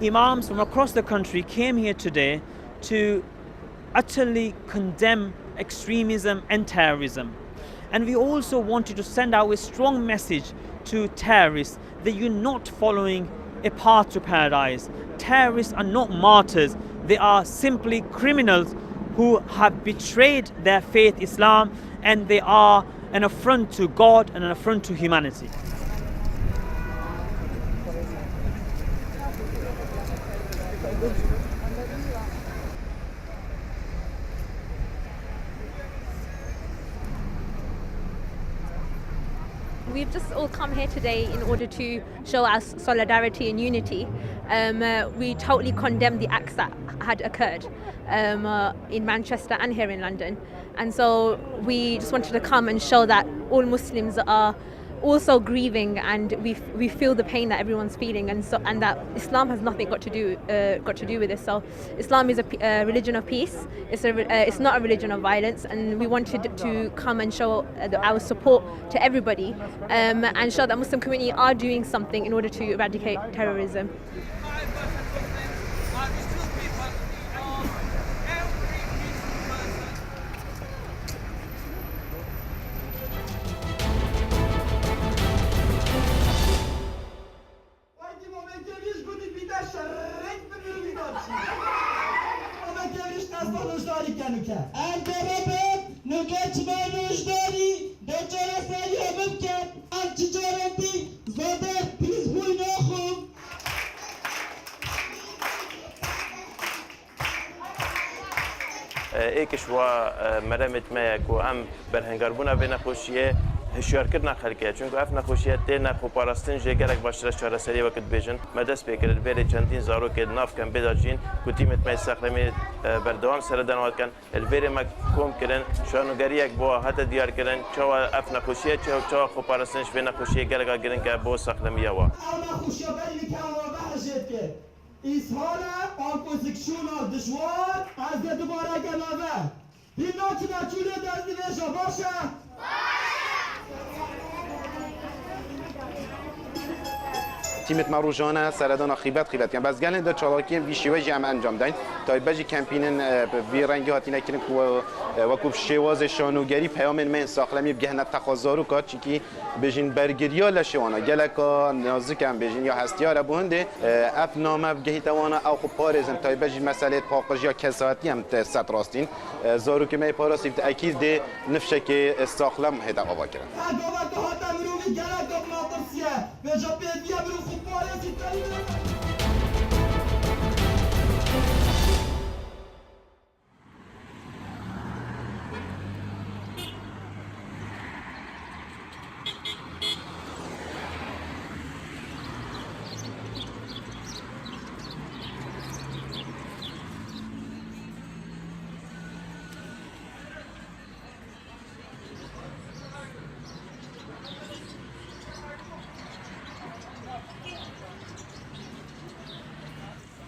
Imams from across the country came here today to utterly condemn extremism and terrorism. And we also wanted to send out a strong message to terrorists that you're not following a path to paradise. Terrorists are not martyrs. They are simply criminals who have betrayed their faith, Islam, and they are an affront to God and an affront to humanity. We've just all come here today in order to show our solidarity and unity. We totally condemn the acts that had occurred in Manchester and here in London. And so we just wanted to come and show that all Muslims are also grieving, and we feel the pain that everyone's feeling, and that Islam has nothing got to do with this. So Islam is a religion of peace. It's not a religion of violence, and we wanted to come and show our support to everybody, and show that Muslim community are doing something in order to eradicate terrorism. ایکش و مرمت میک و ام برهنگاربونا به نخوشیه هشیار کردن خلقیه چون که اف نخوشیه تی نخو پاراستن جگرک باشتر چهار سری وقت بیشن مدرس بکرد بری چندین زارو که ناف کن بداجین کتیمت می سخرمی بردوام سردن وقت کن البری مک کم کردن شانوگری یک با حتی دیار کردن چوا اف نخوشیه چوا خو پاراستنش به نخوشیه گرگا گرن که با سخرمیه وا نخوشیه بری که بحثت که إسهال أنفسكشون دشوار از دوباره گناوه بینا که نچوله دست دیوشا باشه تیمت ما روزانه سردان خیبت کن بس گله دا چالاکی ویشیوه جمع انجام دین تا بجی کمپینن وی رنگی هاتی نکنن و کوب شواز شانوگری پیام من ساخلمی بگهنه تقاضارو کات چیکی بجین برگریا لشوانا گلکا نازکم بجین یا هستیار بونده اف نامه بگهی توانا او خو پارزن تا بجی مسئله پاقش یا کساتی هم ست راستین زارو که می پاراسی اکید ده نفشه که ساخلم هدا آوا کردن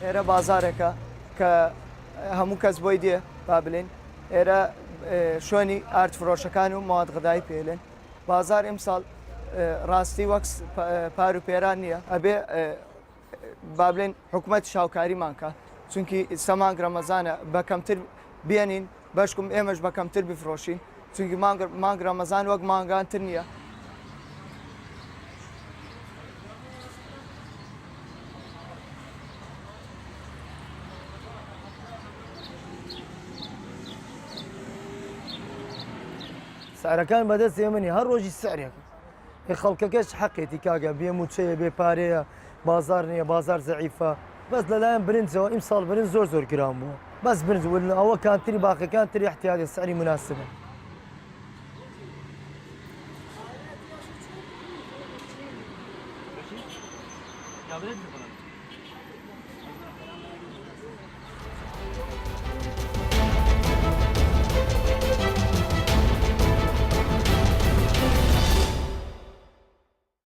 ئێرە بازارێکە کە هەموو کەس بۆی دێ با بڵێن ئێرە شوێنی ئارت فرۆشەکان و مواد غذایی پێلێن بازار ئەمساڵ ڕاستی وەک پار و پێران نییە ئەبێ با بڵێن حکوومەت شاوکاریمان کە چونکی سەمانگ ڕەمەزانە بە کەمتر بێنین بەشکم ئێمەش بە کەمتر بفرۆشین چونکی مانگ ڕەمەزان وەک مانگانتر نییە سعرەکان بەدەست ئێمەنی هەر ڕۆژی سعرێک خەڵکەکەش حەقێتی کاگە بێ موچەیە بێ پارەیە بازار نییە بازار زەعیفە بەس لەلایەن برنجەوە ئیمساڵ برنج زۆر گران بووە بەس برنج ئەوە کانتری باقیەکان تری احتیاجی سعری مناسبە Ya